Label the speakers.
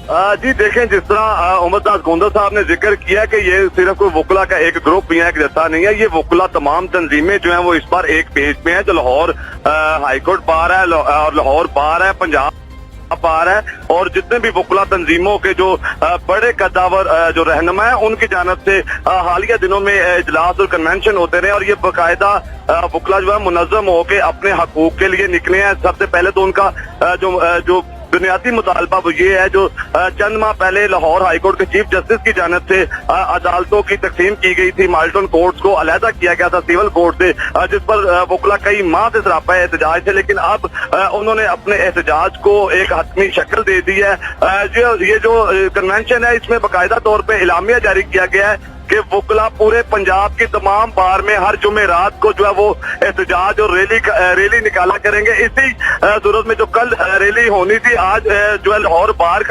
Speaker 1: जी देखें, जिस तरह उमरदास गोंदा साहब ने जिक्र किया कि ये सिर्फ कोई वकला का एक ग्रुप या एक जत्था नहीं है, ये वकला तमाम तंजीमें जो हैं वो इस बार एक पेज पे हैं। जो लाहौर हाईकोर्ट बार है और लाहौर बार है, पंजाब बार है, और जितने भी वकला तंजीमों के जो बड़े कद्दावर जो रहनुमा है उनकी जानब से हालिया दिनों में इजलास और कन्वेंशन होते रहे, और ये बाकायदा वकला जो है मुनज़्ज़म होकर अपने हकूक के लिए निकले हैं। सबसे पहले तो उनका जो बुनियादी मुतालबा वो ये है, जो चंद माह पहले लाहौर हाईकोर्ट के चीफ जस्टिस की जानिब से अदालतों की तकसीम की गई थी, माल्टन कोर्ट्स को अलहदा किया गया था सिविल कोर्ट से, जिस पर वकला कई माह से सरापा एहतजाज थे, लेकिन अब उन्होंने अपने एहतजाज को एक हतमी शक्ल दे दी है। ये जो कन्वेंशन है इसमें बाकायदा तौर पर इलामिया जारी किया गया है कि वकला पूरे पंजाब की तमाम बार में हर जुमे रात को जो है वो एहतजाज और रैली निकाला करेंगे। इसी सूरत में जो कल रैली होनी थी, आज जो है लाहौर बार